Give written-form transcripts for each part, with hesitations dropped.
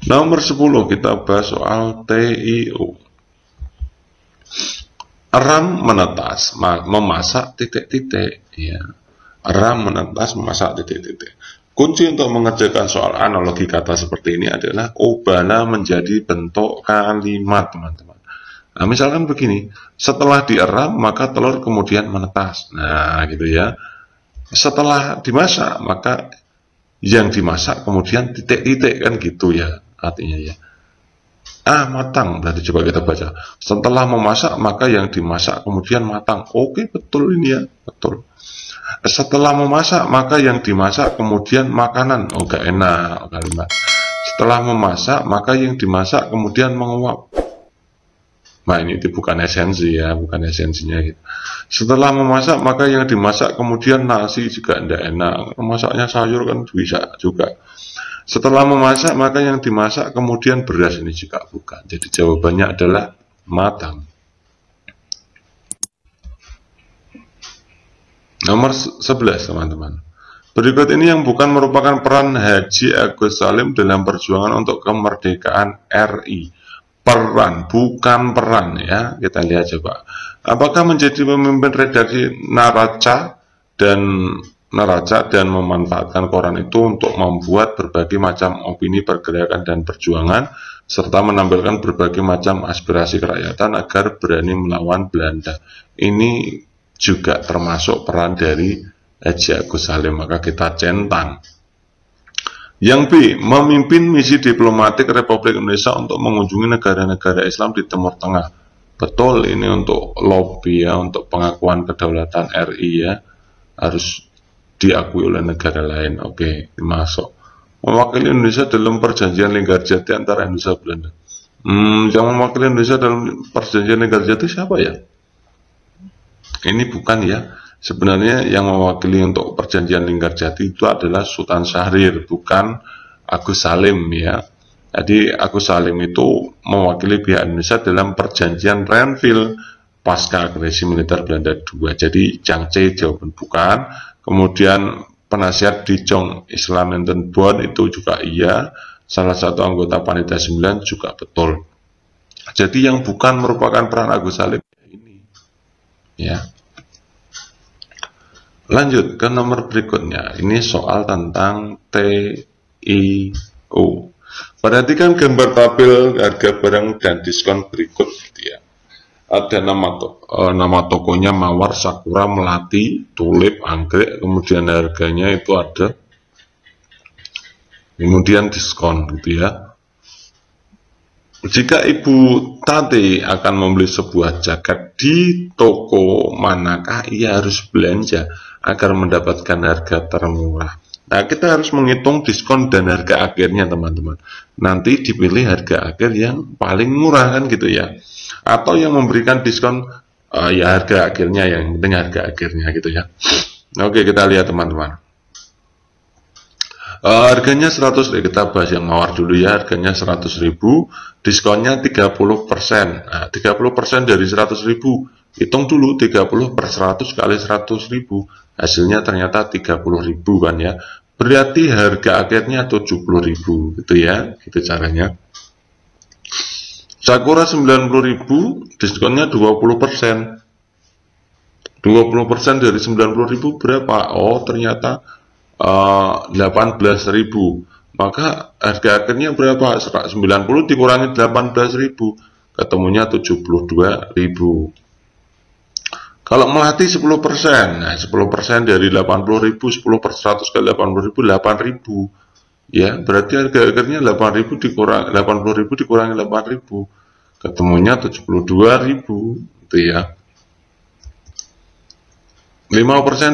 Nomor 10 kita bahas soal TIO. Ram menetas, memasak titik-titik, ya. Ram menetas, memasak titik-titik. Kunci untuk mengerjakan soal analogi kata seperti ini adalah ubahlah menjadi bentuk kalimat, teman-teman. Nah, misalkan begini, setelah dieram maka telur kemudian menetas. Nah, gitu ya. Setelah dimasak maka yang dimasak kemudian titik-titik, kan gitu ya artinya ya. Matang, berarti coba kita baca. Setelah memasak maka yang dimasak kemudian matang. Oke, betul ini ya, betul. Setelah memasak maka yang dimasak kemudian makanan. Oh, gak enak kalimat. Setelah memasak maka yang dimasak kemudian menguap. Nah, ini bukan esensi ya, bukan esensinya gitu. Setelah memasak maka yang dimasak kemudian nasi juga tidak enak. Masaknya sayur kan bisa juga. Setelah memasak maka yang dimasak kemudian beras, ini juga bukan. Jadi jawabannya adalah matang. Nomor 11 teman-teman. Berikut ini yang bukan merupakan peran Haji Agus Salim dalam perjuangan untuk kemerdekaan RI. Peran, bukan peran ya. Kita lihat coba. Apakah menjadi pemimpin redaksi neraca dan memanfaatkan koran itu untuk membuat berbagai macam opini, pergerakan, dan perjuangan, serta menampilkan berbagai macam aspirasi kerakyatan agar berani melawan Belanda. Ini juga termasuk peran dari Haji Agus Salim, maka kita centang. Yang B, memimpin misi diplomatik Republik Indonesia untuk mengunjungi negara-negara Islam di Timur Tengah. Betul, ini untuk lobby ya, untuk pengakuan kedaulatan RI ya, harus diakui oleh negara lain. Oke, masuk. Mewakili Indonesia dalam perjanjian Linggarjati antara Indonesia dan Belanda. Yang mewakili Indonesia dalam perjanjian Linggarjati siapa ya? Ini bukan ya. Sebenarnya yang mewakili untuk perjanjian Linggarjati itu adalah Sultan Syahrir, bukan Agus Salim ya. Jadi Agus Salim itu mewakili pihak Indonesia dalam perjanjian Renville pasca agresi militer Belanda II. Jadi Jang C jawaban bukan. Kemudian penasihat Dijong Islam Bond itu juga iya. Salah satu anggota Panitia 9 juga betul. Jadi yang bukan merupakan peran Agus Salim ini ya. Lanjut ke nomor berikutnya. Ini soal tentang TIO. Perhatikan gambar tabel harga barang dan diskon berikut gitu ya. Ada nama tokonya Mawar, Sakura, Melati, Tulip, Anggrek, kemudian harganya itu ada, kemudian diskon gitu ya. Jika Ibu Tati akan membeli sebuah jaket di toko manakah ia harus belanja agar mendapatkan harga termurah? Nah, kita harus menghitung diskon dan harga akhirnya, teman-teman. Nanti dipilih harga akhir yang paling murah kan gitu ya. Atau yang memberikan diskon ya harga akhirnya, yang penting harga akhirnya gitu ya. Oke, kita lihat teman-teman. Harganya 100, kita bahas yang mawar dulu ya. Harganya 100.000, diskonnya 30%. Nah, 30% dari 100.000, hitung dulu 30 per 100 kali 100.000, hasilnya ternyata 30.000 kan ya. Berarti harga akhirnya 70.000 gitu ya, gitu caranya. Sakura 90.000, diskonnya 20%. 20% dari 90.000 berapa? Oh, ternyata 18.000. Maka harga akhirnya berapa? 90 dikurangi 18.000, ketemunya 72.000. Kalau Melati 10%, nah 10% dari 80.000, 10 per 100 kali 80.000, 8.000. Ya, berarti harga akhirnya 8.000 dikurangi 80.000 dikurangi 8.000, ketemunya 72.000 gitu ya. 5%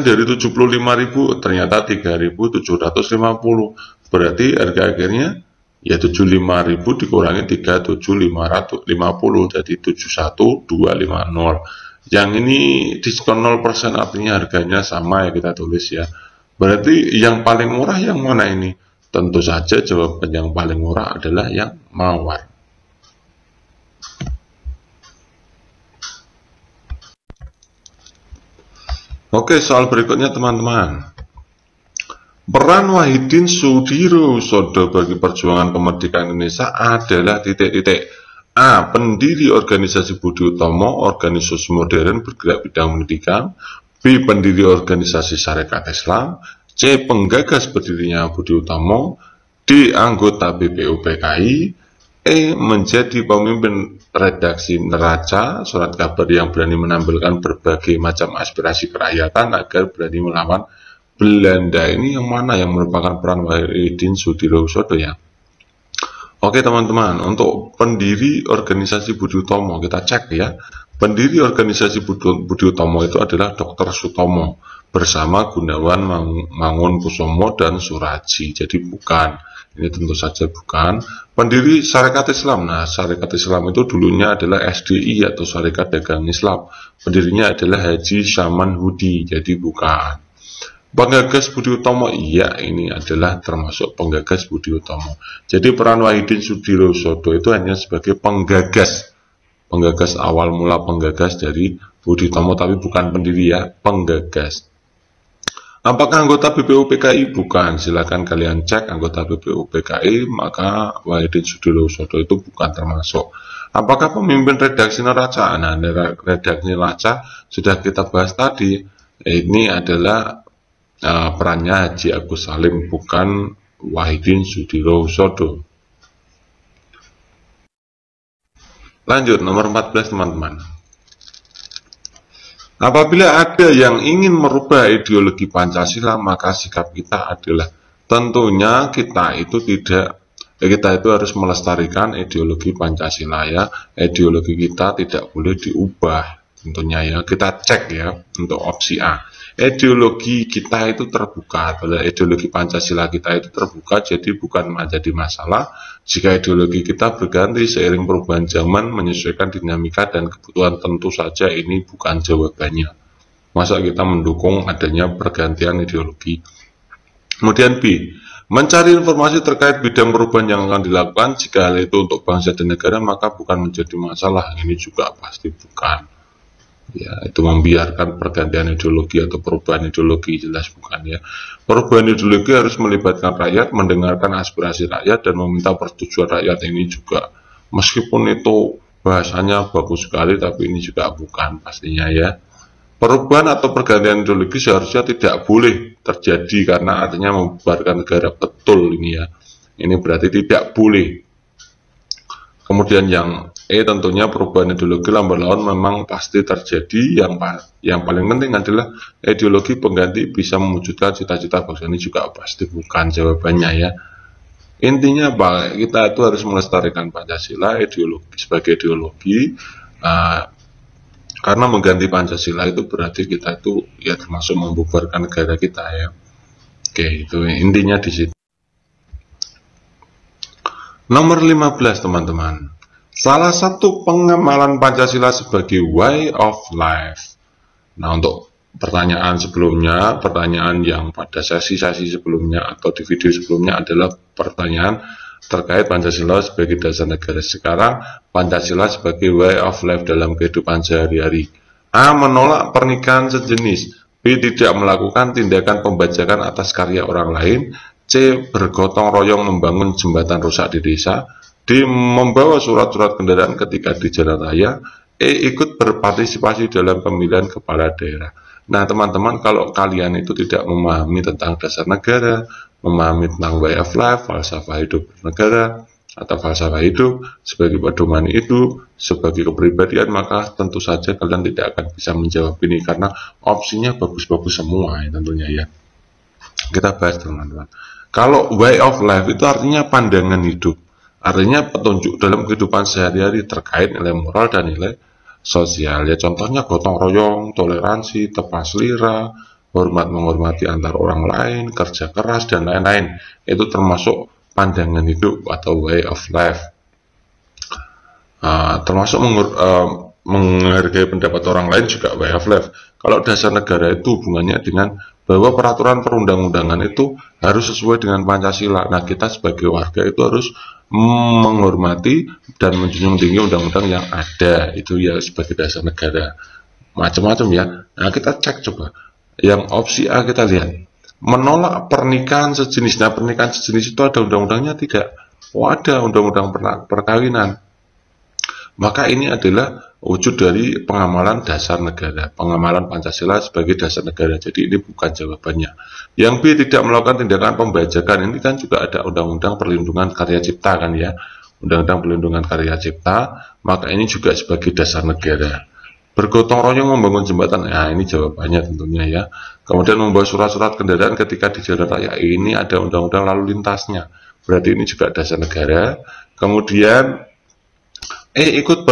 dari 75.000 ternyata 3.750. Berarti harga akhirnya ya 75.000 dikurangi 3.750, jadi 71.250. Yang ini diskon 0%, artinya harganya sama ya, kita tulis ya. Berarti yang paling murah yang mana ini? Tentu saja jawaban yang paling murah adalah yang mawar. Oke, soal berikutnya teman-teman. Peran Wahidin Sudirohusodo bagi perjuangan kemerdekaan Indonesia adalah titik-titik. A. Pendiri organisasi Budi Utomo, organisasi modern bergerak bidang pendidikan. B. Pendiri organisasi Sarekat Islam. C. Penggagas berdirinya Budi Utomo. D. Anggota BPUPKI. E. Menjadi pemimpin redaksi Neraca, surat kabar yang berani menampilkan berbagai macam aspirasi kerakyatan agar berani melawan Belanda. Ini yang mana yang merupakan peran Wahidin Sudirohusodo ya? Oke teman-teman, untuk pendiri organisasi Budi Utomo kita cek ya. Pendiri organisasi Budi Utomo itu adalah Dr. Sutomo bersama Gunawan Mangunkusumo dan Suraji. Jadi bukan, ini tentu saja bukan. Pendiri Sarekat Islam. Nah, Sarekat Islam itu dulunya adalah SDI atau Sarekat Dagang Islam. Pendirinya adalah Haji Saman Hudi. Jadi bukan. Penggagas Budi Utomo, iya, ini adalah termasuk penggagas Budi Utomo. Jadi peran Wahidin Sudirohusodo itu hanya sebagai penggagas awal mula penggagas dari Budi Utomo, tapi bukan pendiri ya, penggagas. Apakah anggota BPUPKI? Bukan. Silakan kalian cek anggota BPUPKI, maka Wahidin Sudirohusodo itu bukan termasuk. Apakah pemimpin redaksi Neraca? Nah, redaksi Neraca sudah kita bahas tadi. Ini adalah perannya Haji Agus Salim, bukan Wahidin Sudirohusodo. Lanjut, nomor 14 teman-teman. Apabila ada yang ingin merubah ideologi Pancasila, maka sikap kita adalah tentunya kita itu harus melestarikan ideologi Pancasila ya. Ideologi kita tidak boleh diubah tentunya ya. Kita cek ya untuk opsi A. Ideologi kita itu terbuka, ideologi Pancasila kita itu terbuka, jadi bukan menjadi masalah jika ideologi kita berganti seiring perubahan zaman menyesuaikan dinamika dan kebutuhan. Tentu saja ini bukan jawabannya. Masa kita mendukung adanya pergantian ideologi. Kemudian B, mencari informasi terkait bidang perubahan yang akan dilakukan. Jika hal itu untuk bangsa dan negara, maka bukan menjadi masalah. Ini juga pasti bukan. Ya, itu membiarkan pergantian ideologi atau perubahan ideologi, jelas bukan ya. Perubahan ideologi harus melibatkan rakyat, mendengarkan aspirasi rakyat dan meminta persetujuan rakyat. Ini juga meskipun itu bahasanya bagus sekali, tapi ini juga bukan pastinya ya. Perubahan atau pergantian ideologi seharusnya tidak boleh terjadi karena artinya membubarkan negara, betul ini ya. Ini berarti tidak boleh. Kemudian yang E, tentunya perubahan ideologi lambat laun memang pasti terjadi. Yang paling penting adalah ideologi pengganti bisa mewujudkan cita-cita bangsa. Ini juga pasti bukan jawabannya ya. Intinya apa? Kita itu harus melestarikan Pancasila sebagai ideologi. Karena mengganti Pancasila itu berarti kita itu ya termasuk membubarkan negara kita ya. Oke, itu intinya di situ. Nomor 15 teman-teman. Salah satu pengamalan Pancasila sebagai way of life. Nah, untuk pertanyaan sebelumnya, pertanyaan yang pada sesi-sesi sebelumnya atau di video sebelumnya adalah pertanyaan terkait Pancasila sebagai dasar negara. Sekarang Pancasila sebagai way of life dalam kehidupan sehari-hari. A. Menolak pernikahan sejenis. B. Tidak melakukan tindakan pembajakan atas karya orang lain. C. Bergotong royong membangun jembatan rusak di desa. D. Membawa surat-surat kendaraan ketika di jalan raya. E. Ikut berpartisipasi dalam pemilihan kepala daerah. Nah teman-teman, kalau kalian itu tidak memahami tentang dasar negara, memahami tentang way of life, falsafah hidup negara, atau falsafah hidup sebagai pedoman hidup, sebagai kepribadian, maka tentu saja kalian tidak akan bisa menjawab ini, karena opsinya bagus-bagus semua ya tentunya ya. Kita bahas teman-teman. Kalau way of life itu artinya pandangan hidup, artinya petunjuk dalam kehidupan sehari-hari terkait nilai moral dan nilai sosial. Ya contohnya gotong royong, toleransi, tepas selera, hormat menghormati antar orang lain, kerja keras dan lain-lain. Itu termasuk pandangan hidup atau way of life. Termasuk menghargai pendapat orang lain juga way of life. Kalau dasar negara itu hubungannya dengan bahwa peraturan perundang-undangan itu harus sesuai dengan Pancasila. Nah, kita sebagai warga itu harus menghormati dan menjunjung tinggi undang-undang yang ada. Itu ya sebagai dasar negara. Macam-macam ya. Nah, kita cek coba. Yang opsi A kita lihat. menolak pernikahan sejenis. Nah, pernikahan sejenis itu ada undang-undangnya tidak? Oh, ada undang-undang perkawinan. Maka ini adalah wujud dari pengamalan dasar negara, pengamalan Pancasila sebagai dasar negara. Jadi ini bukan jawabannya. Yang B, tidak melakukan tindakan pembajakan. Ini kan juga ada undang-undang perlindungan karya cipta kan ya, undang-undang perlindungan karya cipta. Maka ini juga sebagai dasar negara. Bergotong royong membangun jembatan, nah ini jawabannya tentunya ya. Kemudian membawa surat-surat kendaraan ketika di jalan raya, ini ada undang-undang lalu lintasnya, berarti ini juga dasar negara. Kemudian ikut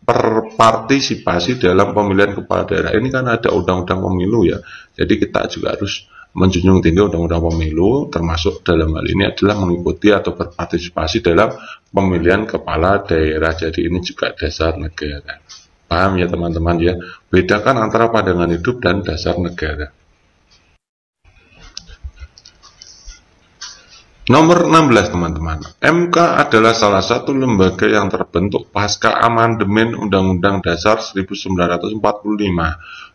berpartisipasi dalam pemilihan kepala daerah, ini kan ada undang-undang pemilu ya. Jadi kita juga harus menjunjung tinggi undang-undang pemilu, termasuk dalam hal ini adalah mengikuti atau berpartisipasi dalam pemilihan kepala daerah. Jadi ini juga dasar negara. Paham ya teman-teman ya? Bedakan antara pandangan hidup dan dasar negara. Nomor 16 teman-teman, MK adalah salah satu lembaga yang terbentuk pasca amandemen Undang-Undang Dasar 1945.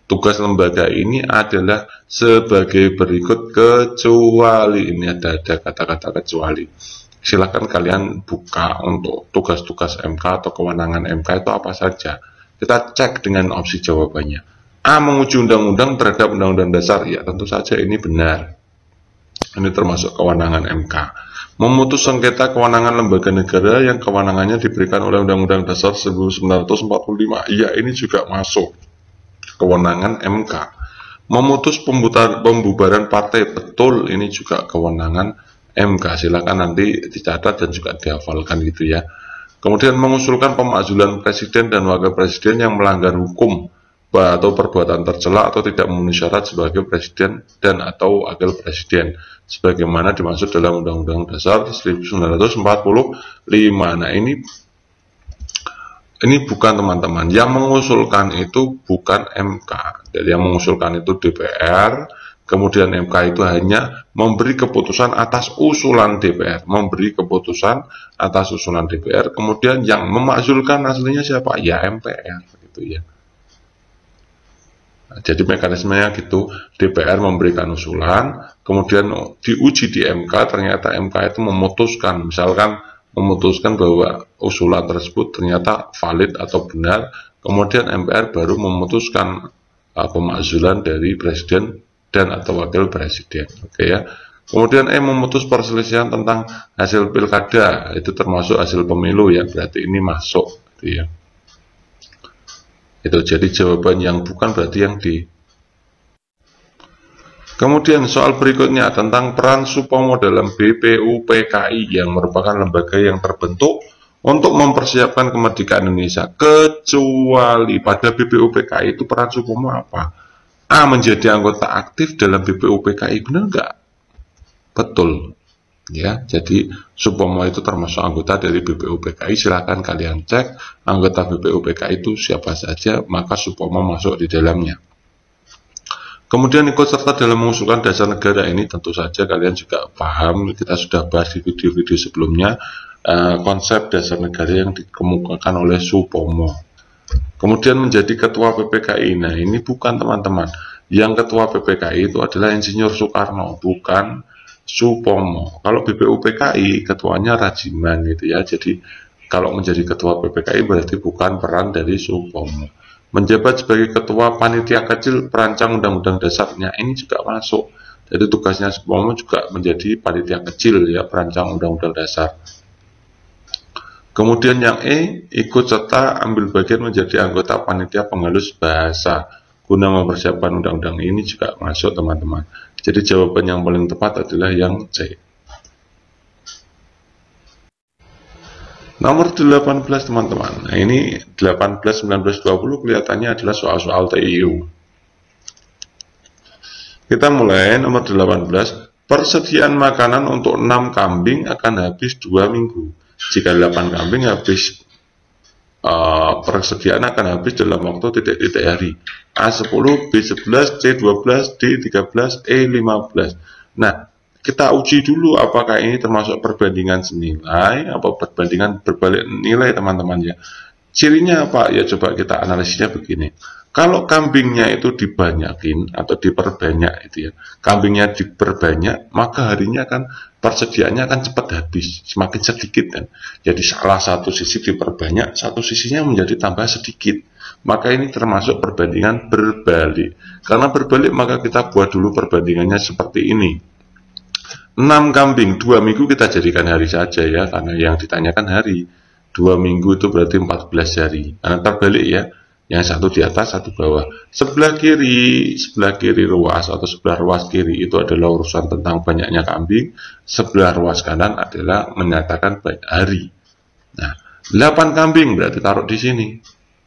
Tugas lembaga ini adalah sebagai berikut kecuali, ini ada kata-kata kecuali. Silakan kalian buka untuk tugas-tugas MK atau kewenangan MK itu apa saja. Kita cek dengan opsi jawabannya. A, menguji undang-undang terhadap undang-undang dasar. Ya, tentu saja ini benar. Ini termasuk kewenangan MK. Memutus sengketa kewenangan lembaga negara yang kewenangannya diberikan oleh Undang-Undang Dasar 1945. Iya, ini juga masuk kewenangan MK. Memutus pembubaran partai, betul, ini juga kewenangan MK. Silakan nanti dicatat dan juga dihafalkan gitu ya. Kemudian mengusulkan pemakzulan presiden dan wakil presiden yang melanggar hukum atau perbuatan tercela atau tidak memenuhi syarat sebagai presiden dan atau wakil presiden sebagaimana dimaksud dalam Undang-Undang Dasar 1945. Nah, ini bukan teman-teman, yang mengusulkan itu bukan MK. Jadi yang mengusulkan itu DPR, kemudian MK itu hanya memberi keputusan atas usulan DPR, kemudian yang memakzulkan aslinya siapa? Ya MPR gitu ya. Nah, jadi mekanismenya gitu, DPR memberikan usulan, kemudian diuji di MK, ternyata MK itu memutuskan, misalkan memutuskan bahwa usulan tersebut ternyata valid atau benar, kemudian MPR baru memutuskan pemakzulan dari presiden dan atau wakil presiden. Oke ya. Kemudian memutus perselisihan tentang hasil pilkada, itu termasuk hasil pemilu ya, berarti ini masuk gitu ya. Itu jadi jawaban yang bukan berarti yang di. Kemudian soal berikutnya tentang peran Supomo dalam BPUPKI yang merupakan lembaga yang terbentuk untuk mempersiapkan kemerdekaan Indonesia, kecuali pada BPUPKI itu peran Supomo apa? A, menjadi anggota aktif dalam BPUPKI, benar nggak? Betul. Ya, jadi Supomo itu termasuk anggota dari BPUPKI. Silakan kalian cek anggota BPUPKI itu siapa saja, maka Supomo masuk di dalamnya. Kemudian ikut serta dalam mengusulkan dasar negara, ini tentu saja kalian juga paham, kita sudah bahas di video-video sebelumnya konsep dasar negara yang dikemukakan oleh Supomo. Kemudian menjadi ketua PPKI. Nah, ini bukan teman-teman, yang ketua PPKI itu adalah Insinyur Soekarno, bukan Supomo. Kalau BPUPKI ketuanya Rajiman gitu ya. Jadi kalau menjadi ketua PPKI berarti bukan peran dari Supomo. Menjabat sebagai ketua panitia kecil perancang undang-undang dasarnya, ini juga masuk. Jadi tugasnya Supomo juga menjadi panitia kecil ya, perancang undang-undang dasar. Kemudian yang ikut serta ambil bagian menjadi anggota panitia penghalus bahasa guna mempersiapkan undang-undang, ini juga masuk teman-teman. Jadi jawaban yang paling tepat adalah yang C. Nomor 18 teman-teman. Nah, ini 18, 19, 20 kelihatannya adalah soal-soal TIU. Kita mulai nomor 18. Persediaan makanan untuk 6 kambing akan habis 2 minggu. Jika 8 kambing habis, persediaan akan habis dalam waktu titik-titik hari. A10, B11, C12, D13, E15. Nah, kita uji dulu apakah ini termasuk perbandingan senilai atau perbandingan berbalik nilai teman-teman ya. Cirinya apa? Ya coba kita analisisnya begini. Kalau kambingnya itu dibanyakin atau diperbanyak itu ya, kambingnya diperbanyak, maka harinya kan persediaannya akan cepat habis, semakin sedikit kan. Jadi salah satu sisi diperbanyak, satu sisinya menjadi tambah sedikit. Maka ini termasuk perbandingan berbalik. Karena berbalik maka kita buat dulu perbandingannya seperti ini. 6 kambing, 2 minggu kita jadikan hari saja ya, karena yang ditanyakan hari. 2 minggu itu berarti 14 hari. Karena terbalik ya, yang satu di atas, satu bawah. Sebelah kiri ruas atau sebelah ruas kiri itu adalah urusan tentang banyaknya kambing. Sebelah ruas kanan adalah menyatakan banyak hari. Nah, 8 kambing berarti taruh di sini.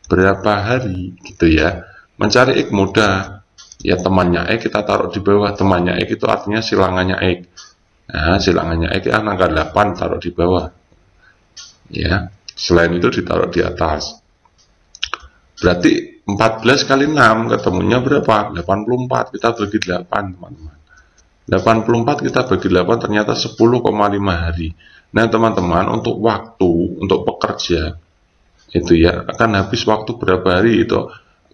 Berapa hari gitu ya. Mencari X mudah. Ya temannya X kita taruh di bawah. Temannya X itu artinya silangannya X. Nah, silangannya X kan angka 8 taruh di bawah. Ya, selain itu ditaruh di atas. Berarti 14 kali 6 ketemunya berapa? 84. Kita bagi 8, teman-teman. 84 kita bagi 8 ternyata 10,5 hari. Nah, teman-teman, untuk waktu, untuk pekerja itu ya akan habis waktu berapa hari itu.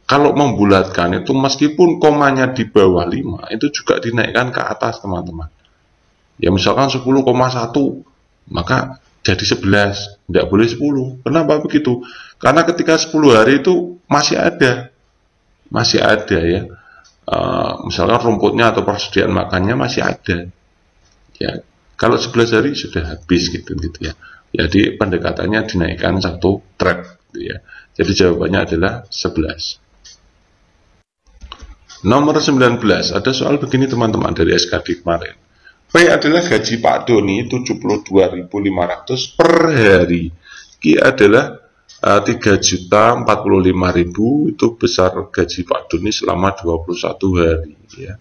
Kalau membulatkan itu meskipun komanya di bawah 5, itu juga dinaikkan ke atas, teman-teman. Ya misalkan 10,1, maka jadi 11, tidak boleh 10. Kenapa begitu? Karena ketika 10 hari itu masih ada ya. Misalkan rumputnya atau persediaan makannya masih ada. Ya, kalau 11 hari sudah habis gitu ya. Jadi pendekatannya dinaikkan satu trap gitu ya. Jadi jawabannya adalah 11. Nomor 19, ada soal begini teman-teman dari SKD kemarin. P adalah gaji Pak Doni 72.500 per hari. Q adalah 3.045.000, itu besar gaji Pak Doni selama 21 hari ya.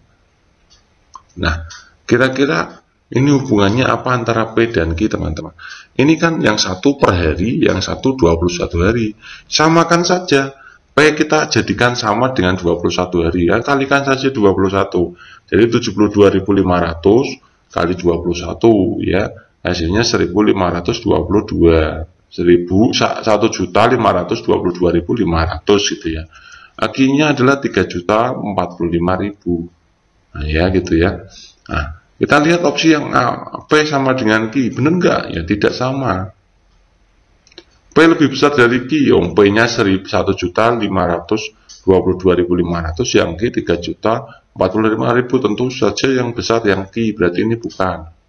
Nah, kira-kira ini hubungannya apa antara P dan Q, teman-teman? Ini kan yang satu per hari, yang satu 21 hari. Samakan saja. P kita jadikan sama dengan 21 hari ya, kalikan saja 21. Jadi 72.500 kali 21 ya, hasilnya 1.522. 1.522.500 gitu ya. Akhirnya adalah 3.045.000. Nah ya gitu ya. Nah, kita lihat opsi yang A, P sama dengan Q, benar nggak? Ya tidak sama. P lebih besar dari Q, P-nya 1.522.500, yang Q 3.045.000. Tentu saja yang besar yang Q, berarti ini bukan.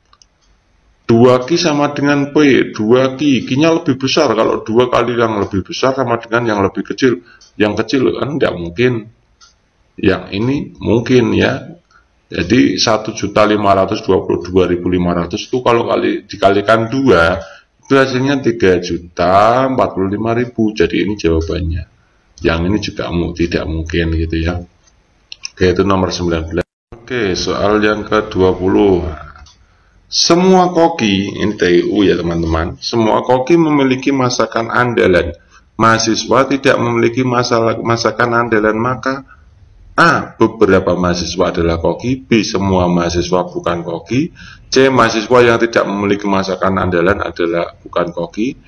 2Q sama dengan P, 2Q, Q-nya lebih besar. Kalau 2 kali yang lebih besar sama dengan yang lebih kecil. Yang kecil kan tidak mungkin. Yang ini mungkin ya. Jadi 1.522.500 itu kalau dikalikan 2, itu hasilnya 3.045.000. Jadi ini jawabannya. Yang ini juga tidak mungkin gitu ya. Oke, itu nomor 19. Oke, soal yang ke-20. Semua koki, ini TU ya teman-teman, semua koki memiliki masakan andalan. Mahasiswa tidak memiliki masakan andalan, maka A. Beberapa mahasiswa adalah koki, B. Semua mahasiswa bukan koki, C. Mahasiswa yang tidak memiliki masakan andalan adalah bukan koki,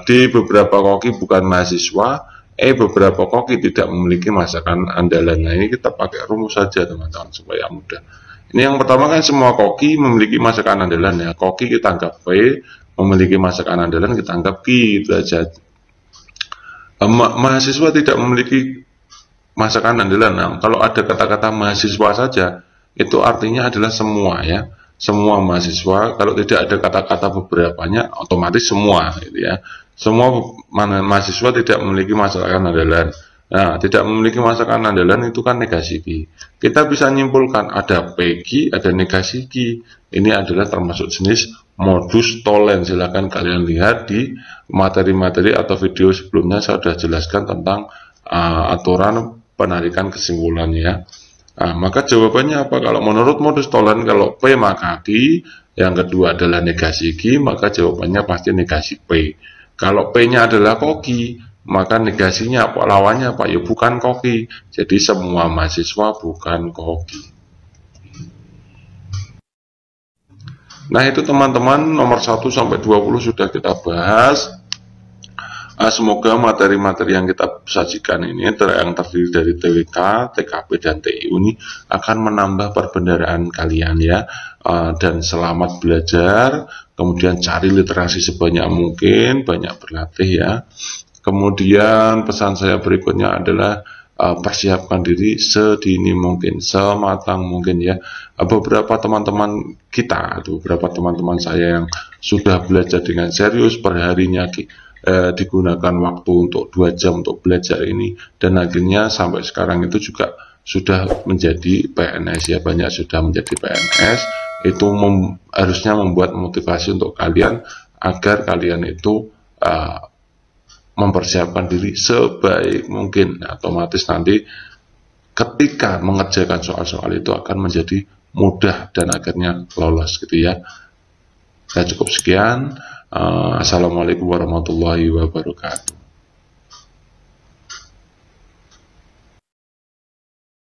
D. Beberapa koki bukan mahasiswa, E. Beberapa koki tidak memiliki masakan andalan. Nah ini kita pakai rumus saja teman-teman supaya mudah. Ini yang pertama kan semua koki memiliki masakan andalan ya. Koki kita anggap P, memiliki masakan andalan kita anggap Q, itu aja. Mahasiswa tidak memiliki masakan andalan. Nah, kalau ada kata-kata mahasiswa saja, itu artinya adalah semua ya. Semua mahasiswa, kalau tidak ada kata-kata beberapanya, otomatis semua gitu ya. Semua mahasiswa tidak memiliki masakan andalan. Nah, tidak memiliki masakan andalan itu kan negasi Q. Kita bisa nyimpulkan ada PQ, ada negasi Q. Ini adalah termasuk jenis modus tollens. Silahkan kalian lihat di materi-materi atau video sebelumnya saya sudah jelaskan tentang aturan penarikan kesimpulan ya. Nah, maka jawabannya apa? Kalau menurut modus tollens, kalau P maka Q, yang kedua adalah negasi Q, maka jawabannya pasti negasi P. Kalau P-nya adalah koki, maka negasinya apa? Lawannya apa? Ya bukan koki. Jadi semua mahasiswa bukan koki. Nah itu teman-teman nomor 1 sampai 20 sudah kita bahas. Semoga materi-materi yang kita sajikan ini yang terdiri dari TWK, TKP, dan TIU ini akan menambah perbendaharaan kalian ya. Dan selamat belajar, kemudian cari literasi sebanyak mungkin, banyak berlatih ya. Kemudian pesan saya berikutnya adalah persiapkan diri sedini mungkin, sematang mungkin ya. Beberapa teman-teman kita, beberapa teman-teman saya yang sudah belajar dengan serius perharinya, digunakan waktu untuk 2 jam untuk belajar ini, dan akhirnya sampai sekarang itu juga sudah menjadi PNS ya, banyak sudah menjadi PNS. Itu harusnya membuat motivasi untuk kalian agar kalian itu mempersiapkan diri sebaik mungkin. Otomatis nanti ketika mengerjakan soal-soal itu akan menjadi mudah dan akhirnya lolos gitu ya. Saya cukup sekian. Assalamualaikum warahmatullahi wabarakatuh.